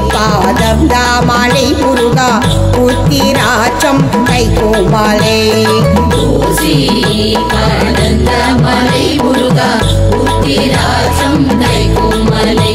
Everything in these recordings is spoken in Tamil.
பாதம் தாமலை முருகா உத்திராட்சம் கைகோமாலே ஓசி பாதம் தாமலை முருகா உத்திராட்சம் கைகோமாலே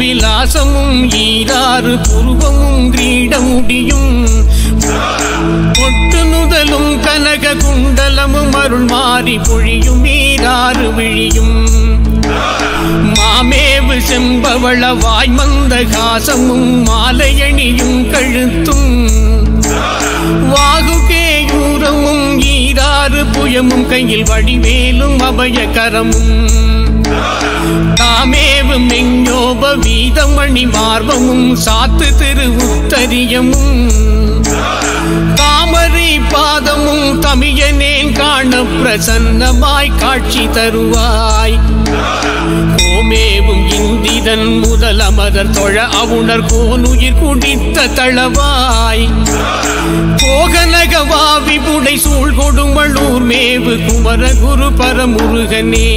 விலாசமும் ஈராறு புருவமும் கிரீடமுடியும் பொட்டு நுதலும் கனக குண்டலமும் அருள் மாறி பொழியும் ஈராறு விழியும் மாமேவு செம்பவள வாய்மந்த காசமும் மாலையணியும் கழுத்தும் வாகுகேயூரமும் ஈராறு புயமும் கையில் வடிவேலும் அபயகரமும் தாமேவு மெஞ்சோப வீதமணி மார்பமும் சாத்து திரு உத்தரியமும் தாமரை பாதமும் தமியனேன் காண பிரசன்னமாய் காட்சி தருவாய் கோமேவும் இந்திரன் முதல் அமரர் தொழ அவுணர் கோனுயிர் குடித்த தளவாய் கோகனகவாவி புடை சூழ் கொடுமளூர் மேவு குமர குரு பரமுருகனே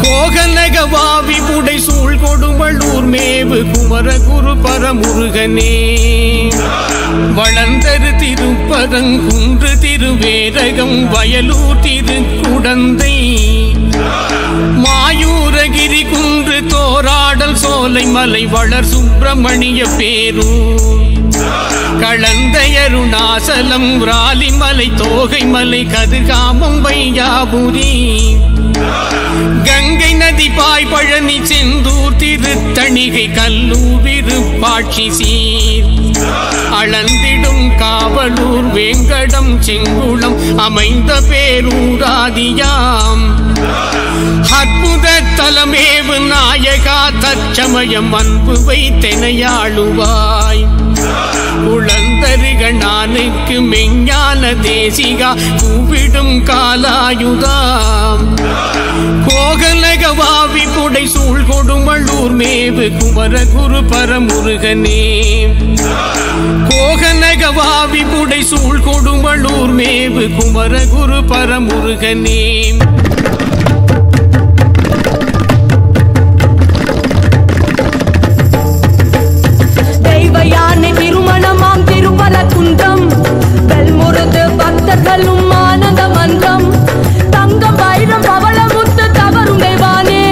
கோகனகவாவி புடை சூழ் கொடுமளூர் மேவு குமர குரு பரமுருகனே வளர்ந்தரு திருப்பரங்குன்று திருவேரகம் வயலூர் திருக்குடந்தை மாயூரகிரி குன்று தோராடல் சோலை மலை வளர் சுப்பிரமணிய பேரூர் களந்தையருணாசலம் ராலிமலை தோகைமலை கதிர்காமம் வையாபுரி கங்கை நதி பாய் பழனி செந்தூர் திருத்தணிகை கல்லூர் விருப்பாட்சி சீர் அளந்திடும் காவலூர் வேங்கடம் செங்குளம் அமைந்த பேரூராதியாம் அற்புத தலமேவு நாயகா தற்சமயம் அன்பு வைத்தெனையாளுவாய் குழந்தருகணானுக்கு மெஞ்ஞான தேசிகா கூவிடும் காலாயுதாம் கோகலகவாவி புடை சூழ் கொடுமளூர் மேவு குமர குரு பரமுருகனே கோகனகவாவி புடை சூழ் கொடுமளூர் மேவு குமர குரு பரமுருகனே தெய்வயானை திருமணமாம் திருப்பல குன்றம் வெல்முருது பக்தர்களும் ஆனந்த மன்றம் தங்கம் வைரம் பவளமுத்து தவறும் தெய்வானே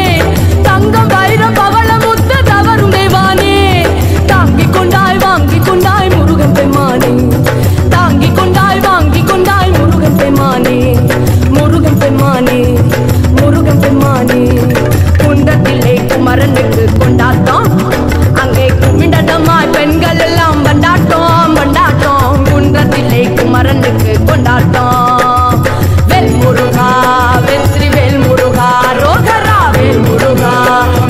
தங்கம் வைரம் பவளமுத்து தவறும் தெய்வானே தாங்கிக் கொண்டாய் வாங்கிக் கொண்டாய் முருகன் பெம்மானே தாங்கிக் கொண்டாய் வாங்கிக் கொண்டாய் முருகன் பெம்மானே முருகன் பெம்மானே முருகன் பெம்மானே குன்றத்திலே குமரனுக்கு கொண்டாட்டம் அங்கே குமிண்டமாய் பெண்கள் எல்லாம் பண்டாட்டம் பண்டாட்டம் குன்றத்திலே குமரனுக்கு கொண்டாட்டம் வேல் முருகா வெற்றி வேல் முருகா ரோகரா வேல் முருகா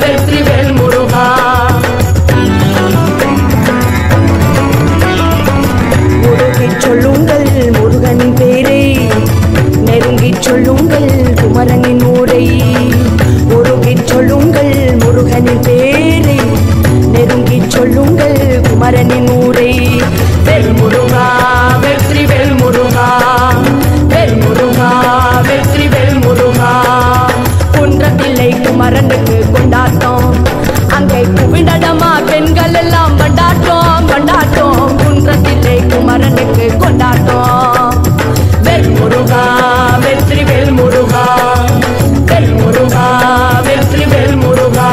வெற்றி வேல் முருகா முருகிச் சொல்லுங்கள் முருகனின் பேரை நெருங்கிச் சொல்லுங்கள் குமரனின் ஊரை முருகிச் சொல்லுங்கள் முருகனின் பேரை நெருங்கிச் சொல்லுங்கள் குமரனின் ஊரை வேல் முருகா வெற்றி வேல் முருகா வேல் முருகா வெற்றி வேல் முருகா குன்றத்திலே குமரனுக்கு கொண்டாட்டம் அங்கே குவிண்டமா பெண்கள் எல்லாம் பண்டாட்டம் பண்டாட்டம் குன்றத்திலே குமரனுக்கு கொண்டாட்டம் வேல் முருகா வெற்றி வேல் முருகா வேல் முருகா வெற்றி வேல் முருகா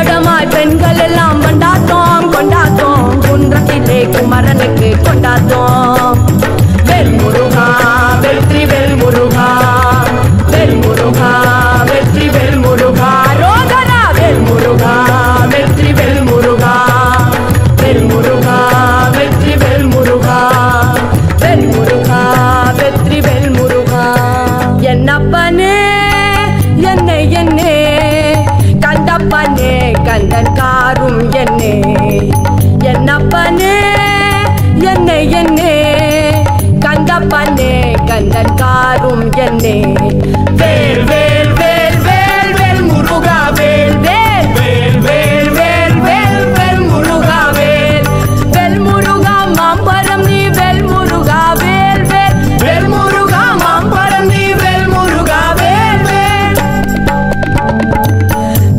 சடமாய் பெண்கள் எல்லாம் கொண்டாட்டோம் கொண்டாட்டோம் குன்றத்திலே குமரனுக்கு கொண்டாட்டோம் வேல் முருகா வெற்றி வேல் முருகா வேல் முருகா வெற்றி வேல் முருகா ரோகரா வேல் முருகா வெற்றி வேல் முருகா வேல் முருகா வெற்றி வேல் முருகா வேல் முருகா வெற்றி வேல் முருகா என்னப்பனே என்னை என்னே கந்தப்பனே கந்தன் காரும் என்னே என்னப்பனே என்னை என்னே கந்தப்பனே கந்தன் காரும் என்னே வேல் வேல் வேல் வேல் வேல் முருகா வேல் வேல் வேல் வேல் வேல் வேல் வேல் முருகா வேல் வேல் முருகா மாம்பரம் நீ வேல் முருகா வேல் வேல் வேல் முருகா மாம்பரம் நீ வேல் முருகா வேல் வேல்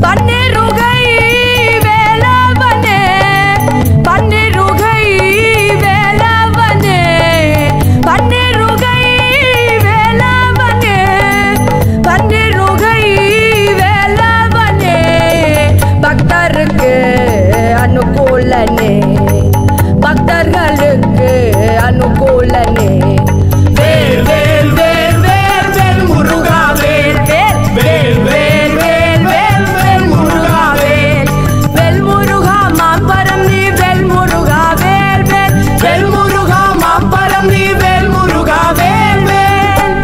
பன்னிருகை வேலவனே பன்னிருகை வேலவனே பன்னிருகை வேலவனே பன்னிருகை வேலவனே பக்தருக்கு அனுகூலனே பக்தர்களுக்கு அனுகூலனே வேல் வேல் வேல் வேல் வேல் முருகா வேல் வேல் வேல் வேல் வேல் வேல் வேல் முருகா வேல் வேல் முருகா மாம்பரம் நீ வேல் முருகா வேல் வேல் வேல் முருகா மாம்பரம் நீ வேல் முருகா வேல் வேல்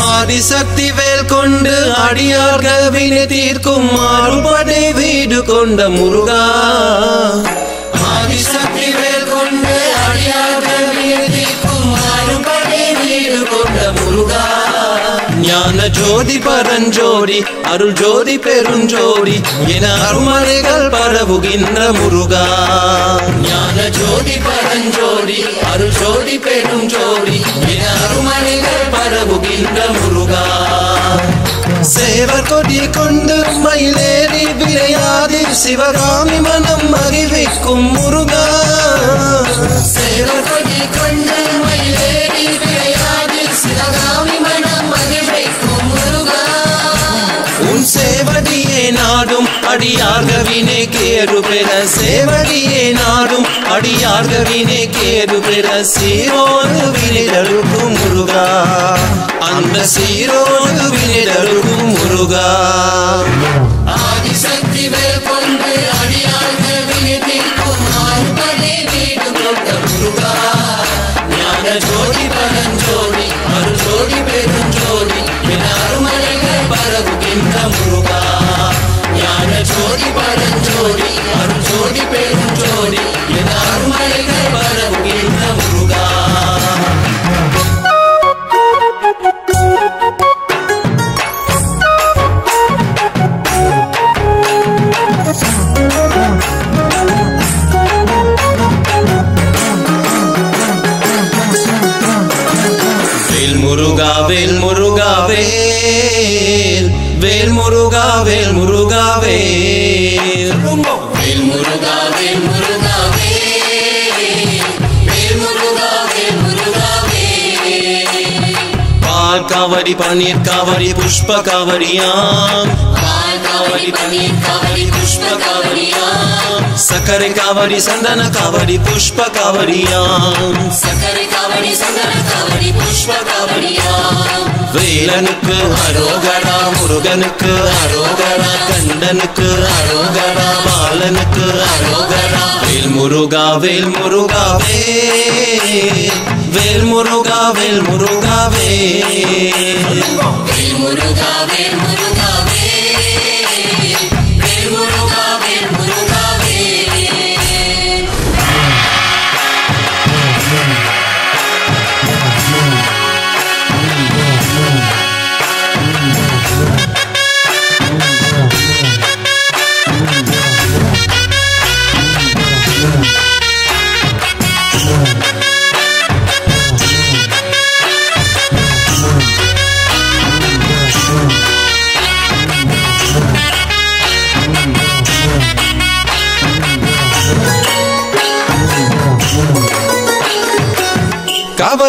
ஆதிசக்தி வேல் கொண்டு அடியார்கள் வினை தீர்க்கும் மாறுபடை வீடு கொண்ட முருகா ஆதிசக்தி வேல் கொண்டு அடியார்கள் வினை தீர்க்கும் மாறுபடை வீடு கொண்ட முருகா ஞான ஜோதி பரஞ்சோதி அருள் ஜோதி பெருஞ்சோதி என அருமறைகள் பரவுகின்ற முருகா ஞான ஜோதி பரஞ்சோதி அருள் ஜோதி பெருஞ்சோதி என அருமறைகள் பரவுகின்ற முருகா சேவர் கொடி கொண்டு மயிலேறி விளையாடி சிவகாமி மனம் அறிவிக்கும் முருகா சேவர் கொடி கொண்டு மயிலேறி விளையாடி சிவகாமி மனம் அறிவிக்கும் முருகா உன் சேவடியே நாடும் அடியார்கவினை கேரு பெற சேவடியே நாடும் அடியார்கவினை கேரு பெற சீரோடு வினைதழுக்கும் முருகா அந்த சீரோடு வினைதழுக்கும் முருகா ஆதிசக்தி வேல் கொண்டு அடியார்கள் வினை தீர்க்கும் மாறுபடை வீடு கொண்ட முருகா ஞான ஜோதி பரஞ்சோதி அருள் ஜோதி பெருஞ்சோதி என அருமறைகள் பரவுகின்ற முருகா ஞான ஜோதி பரஞ்சோதி அருள் ஜோதி பெருஞ்சோதி என அருமறைகள் பரவுகின்ற முருகா வேல் முருகா வேல் முருகா வேல் வேல் முருகா வேல் முருகா வேல் வேல் முருகா வேல் முருகா வேல் வேல் முருகா வேல் முருகா வேல் பால் காவடி பன்னீர் காவடி புஷ்ப காவடியாம் பால் காவடி பன்னீர் காவடி புஷ்ப காவடியாம் சக்கரை காவடி சந்தன காவடி புஷ்ப காவடியாம் சக்கரை காவடி சந்தன காவடி புஷ்ப காவடியாம் வேலனுக்கு அரோகரா முருகனுக்கு அரோகரா கண்டனுக்கு அரோகரா பாலனுக்கு அரோகரா வேல் முருகா வேல் முருகா வேல் வேல் முருகா வேல் முருகா வேல் வேல் முருகா வேல் முருகா வேல் வேல் முருகா வேல் முருகா வேல்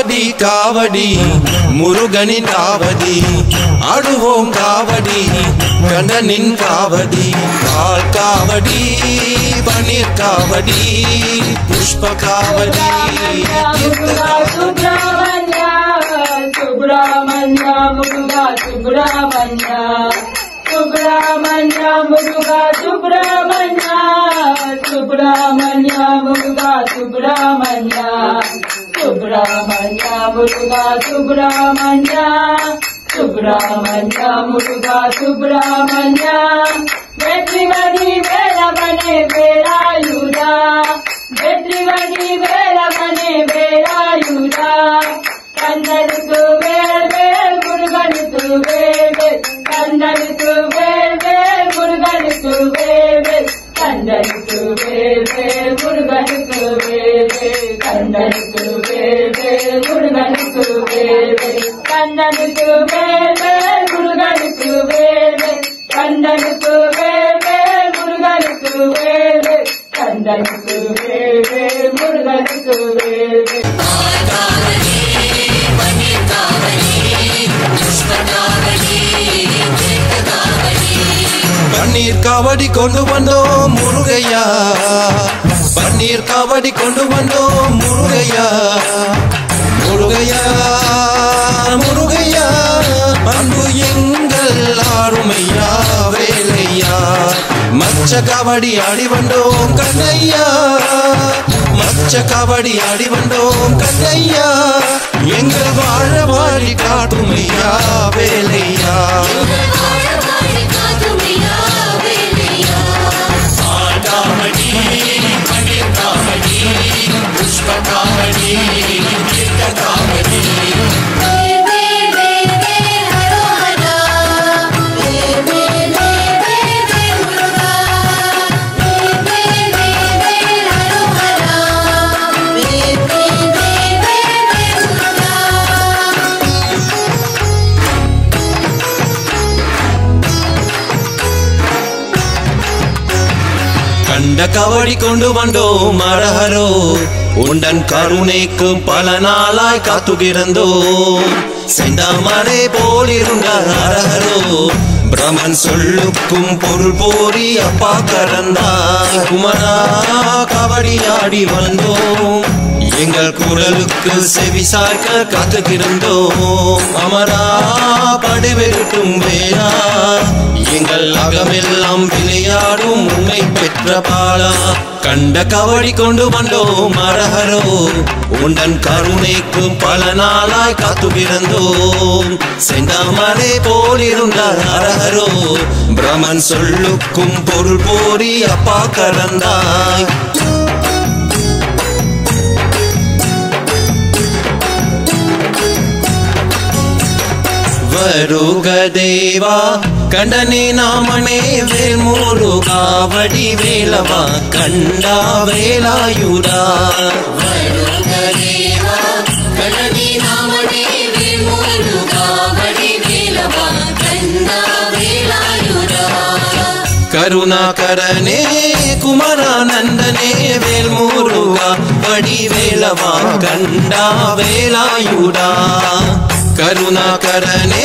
காவடி காவடி முருகனின் காவடி ஆடுவோம் காவடி கண்ணனின் காவடி பால் காவடி பன்னீர் காவடி புஷ்ப காவடி சுப்பிரமணிய சுப்பிரமணிய முருகா சுப்பிரமணிய சுப்பிரமணிய முருகா சுப்பிரமணிய சுப்பிரமணிய முருகா சுப்பிரமணிய சுப்பிரமணிய முருகா சுப்பிரமணிய சுப்பிரமணிய முருகா சுப்பிரமணிய வெற்றிவதி வேலவனே வேலாயுதா வெற்றிவதி வேலவனே வேலாயுதா கண்ணனுக்கு வேல் வேல் முருகனுக்கு வேல் வேல் கண்ணனுக்கு வேல் வேல் முருகனுக்கு வேல் வேல் கண்ணனுக்கு வேல் வேல் முருகனுக்கு வேல் வேல் கண்ணனுக்கு வேல் வேல் முருகனுக்கு வேல் வேல் கண்ணனுக்கு வேல் வேல் முருகனுக்கு வேல் வேல் கண்ணனுக்கு வேல் வேல் முருகனுக்கு வேல் வேல் கண்ணனுக்கு வேல் வேல் முருகனுக்கு வேல் வேல் பன்னீர் காவடி கொண்டு வந்தோம் முருகையா பன்னீர் காவடி கொண்டு வந்தோம் முருகையா முருகையா முருகையா அன்பு எங்கள் ஆறுமையா வேலையா மச்ச காவடி ஆடி வந்தோம் கண்ணையா மச்ச காவடி ஆடி வந்தோம் கண்ணையா எங்கள் வாழ வாழி காட்டுமையா வேலையா கண்ட கவடி கொண்டு வந்தோம் அரஹரோ உண்டன் கருணைக்கு பல நாளாய் காத்துகிறந்தோம் செந்தாமரை போலிருந்தார் அரஹரோ பிரமன் சொல்லுக்கும் பொருள் போரி அப்பா கறந்தார் குமரா கபடி ஆடி வந்தோம் எங்கள் குரலுக்கு செவி சாய்க்க காத்துகிறந்தோம் அமரா படுவெருட்டும் வேளா எங்கள் அகமெல்லாம் விளையாடும் உண்மை பெற்ற பாலா கண்ட கவடி கொண்டு வந்தோம் அரஹரோ உண்டன் கருணைக்கு பல நாளாய் காத்துகிறந்தோம் செந்தாமரை போலிருந்தார் அரஹரோ பிரமன் சொல்லுக்கும் பொருள் போரி அப்பா கறந்தாய் வருக தேவா கண்டனே நாமனே வேல் முருகா வடி வேலவா கண்டா வேலாயுதா வருக தேவா கண்டனே நாமனே வேல் முருகா வடி வேலவா கண்டா வேலாயுதா கருணாகரனே குமரானந்தனே வேல் முருகா வடி வேலவா கண்டா வேலாயுதா கருணாகரனே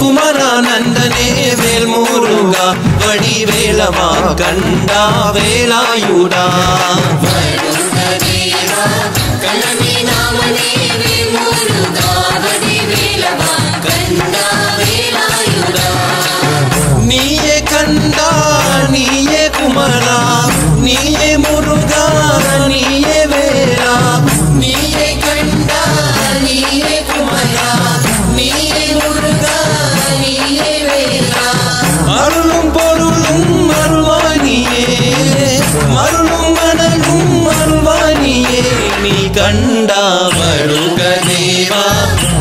குமரானந்தனே வேல் முருகா வடி வேலவா கண்டா வேலாயுதா வருக தேவா கண்டனே நாமனே வேல் முருகா வடி வேலவா கண்டா வேலாயுதா நீயே கண்டா நீயே குமரா நீயே முருகா நீயே வேலா நீயே கண்டா நீயே குமரா நீயே முருகா நீயே வேலா அருளும் பொருளும் அருள்வாணியே அருளும் மணலும் அருள்வாணியே நீ கண்டா வருக தேவா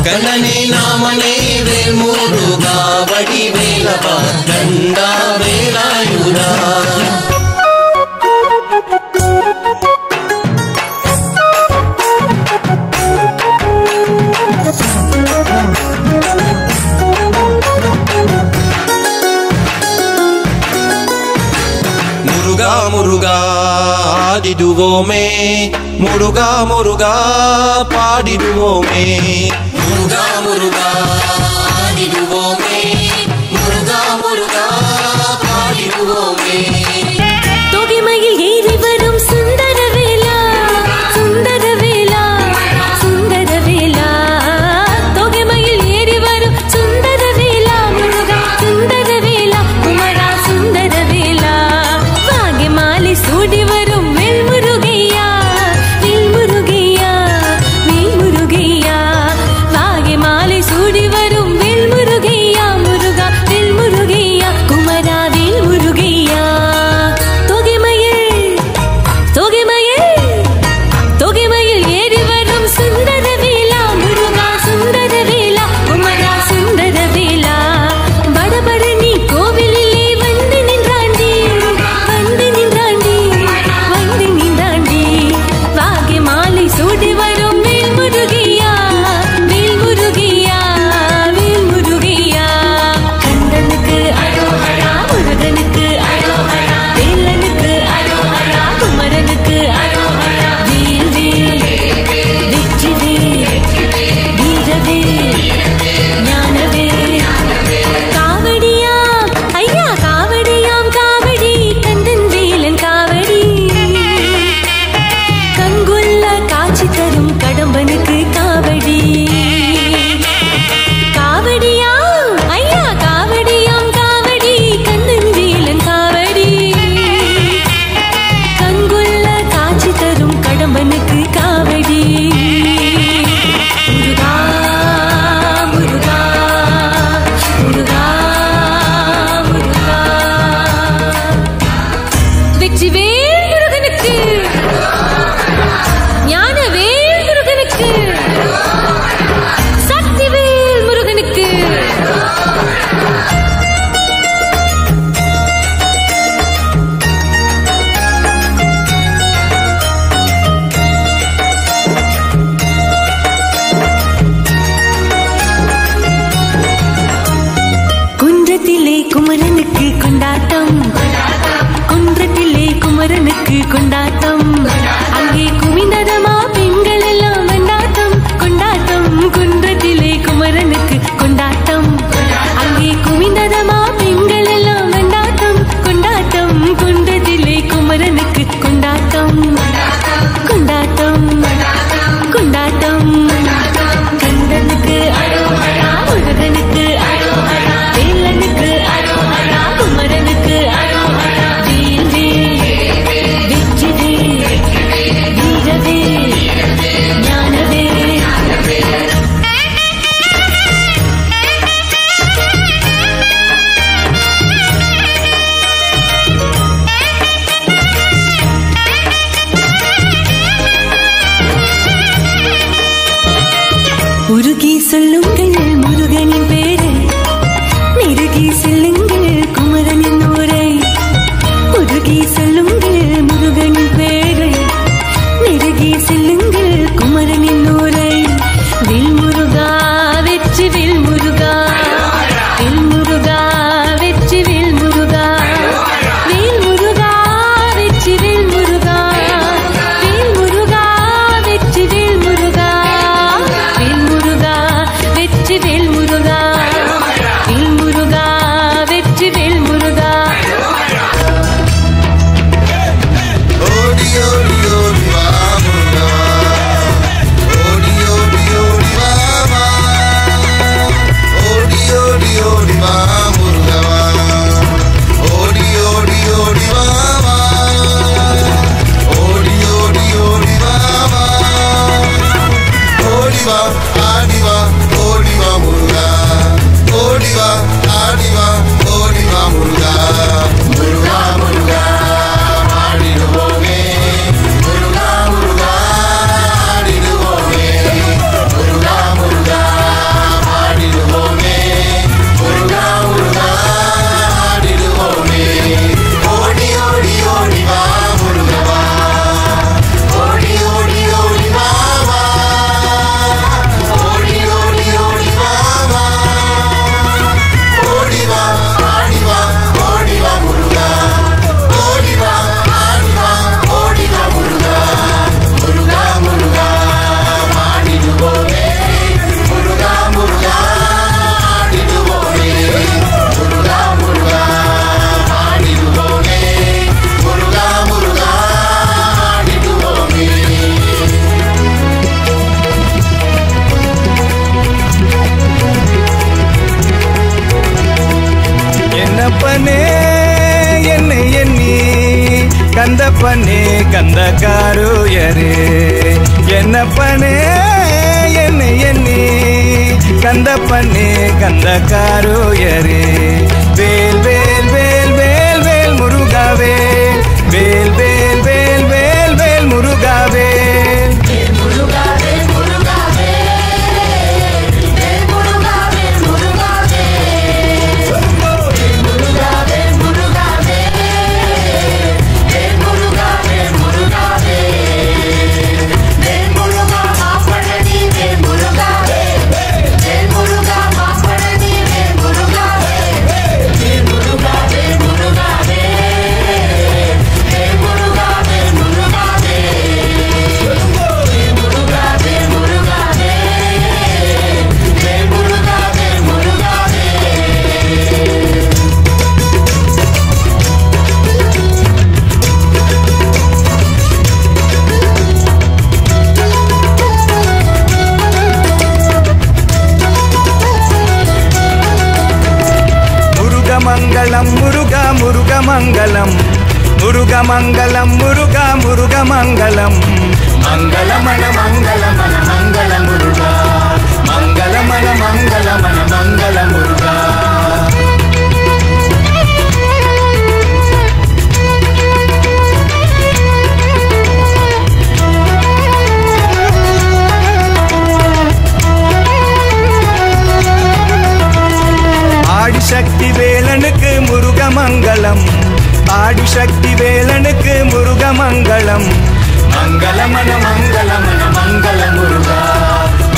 கண்ணனே நாமனே வேல் முருகா வடி வேலவா கண்டா வேலாயுதா முருகா முருகா ஆடிடுவோமே முருகா முருகா பாடிடுவோமே முருகா முருகா ஆடிடுவோமே முருகா முருகா பாடிடுவோமே தொகைமையில் ஏறி வரும் சுந்தரவேலா சுந்தரவேலா சுந்தரவேலா தொகைமையில் ஏறி வரும் சுந்தரவேலா முருகா சுந்தரவேலா குமரா சுந்தரவேலா வாகை மாலை சூடி வரும் வேல்முருகையா வேல்முருகையா வேல்முருகையா வாகை மாலை சூடி என்னப்பனே என்னை எண்ணி கந்தப்பனே கந்தக்காருயரே என்னப்பனே என்னை எண்ணி கந்தப்பனே கந்தக்காருயரே வேல் வேல் வேல் வேல் வேல் முருகாவே வேல் வேல் வேல் வேல் வேல் முருகாவே முருகமங்கலம் முருகமங்கலம் முருகா முருகமங்கலம் மங்களமன மங்களமன மங்கள முருகா மங்களமன மங்களமன மங்கள முருகா ஆடிசக்தி வேலனுக்கு முருகமங்கலம் ஆடிசக்தி வேலனுக்கு முருகமங்கலம் மங்களமன மங்களமன மங்கள முருகா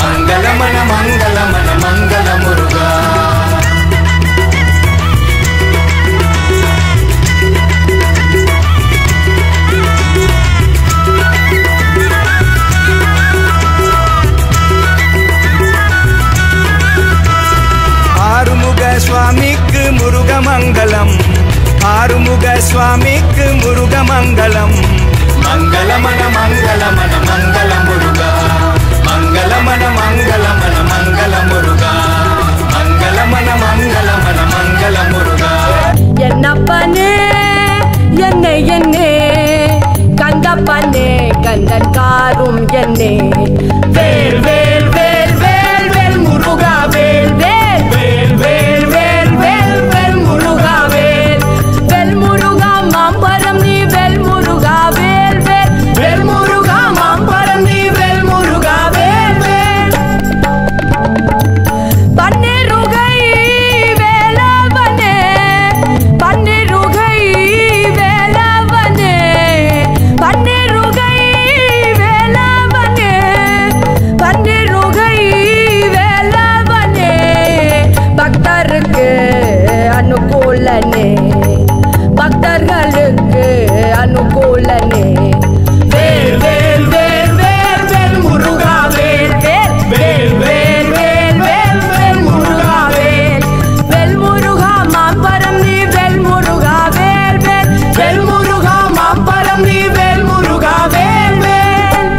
மங்களமன மங்களமன மங்கள முருகா ஆறுமுக சுவாமிக்கு முருகமங்கலம் ஆறுமுக சுவாமிக்கு முருகமங்கலம் மங்களமன மங்களமன மங்கள முருகா மங்களமன மங்களமன மங்கள முருகா மங்களமன மங்களமன மங்கள முருகா என்னப்பனே என்னை என்னே கந்தப்பனே கந்தக்காரும் என்னே வேல் வேல் வேல் வேல் வேல் முருகா வேல் வேல் வேல் வேல் வேல் வேல் வேல் முருகா வேல் வேல் முருகா மாம்பரம் நீ வேல் முருகா வேல் வேல் வேல் முருகா மாம்பரம் நீ வேல் முருகா வேல் வேல் பன்னிருகை வேலவனே பன்னிருகை வேலவனே பன்னிருகை வேலவனே பன்னிருகை வேலவனே பக்தருக்கு அனுகூலனே பக்தர்களுக்கு அனுகூலனே வேல் வேல் வேல் வேல் வேல் முருகா வேல் வேல் வேல் வேல் வேல் வேல் வேல் முருகா வேல் வேல் முருகா மாம்பரம் நீ வேல் முருகா வேல் வேல் வேல் முருகா மாம்பரம் நீ வேல் முருகா வேல் வேல்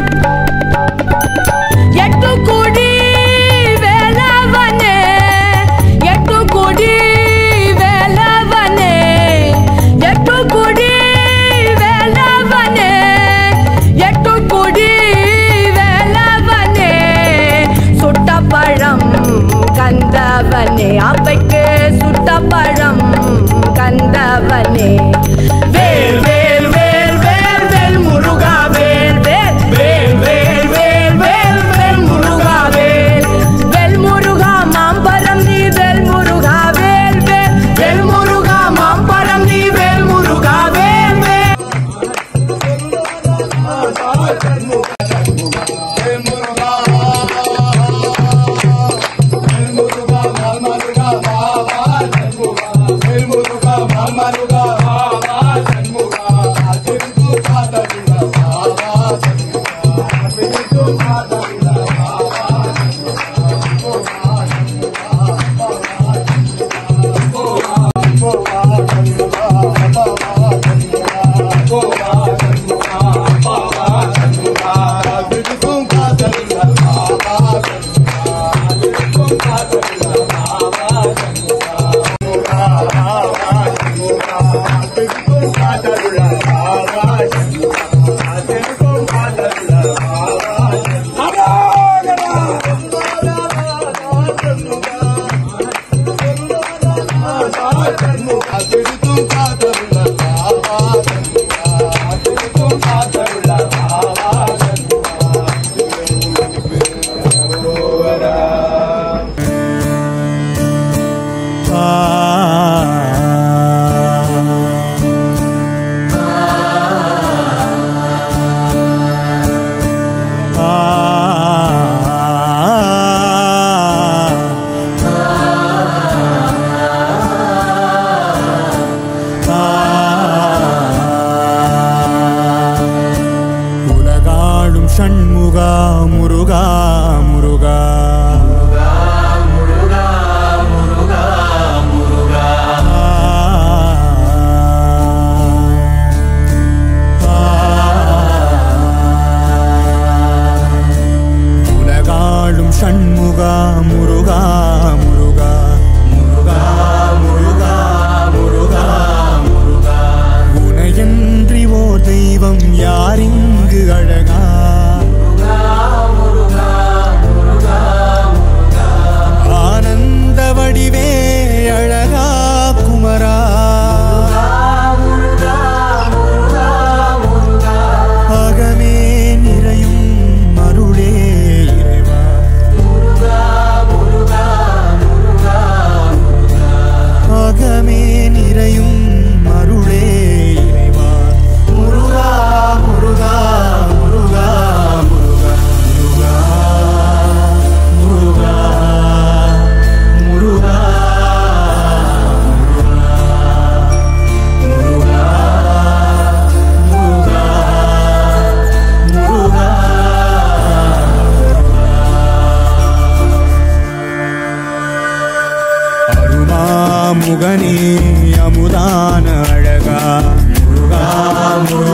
எட்டு குடி வேலவனே எட்டு குடி வேலவனே எட்டு குடி வேலவனே எட்டு குடி வேலவனே சுட்டப்பழம் கந்தவனே அவைக்கு சுட்டப்பழம் கந்தவனே வேல் வேல் வேல் வேல் வேல் முருகா வேல் வேல் வேல் வேல் வேல் வேல் வேல் முருகா வேல் வேல் முருகா மாம்பரம் நீ வேல் முருகா வேல் வேல் வேல் முருகா மாம்பரம் நீ வேல் முருகா வேல் வேல் முருகா முருகனே அமுதான அழகா முருகா முருகா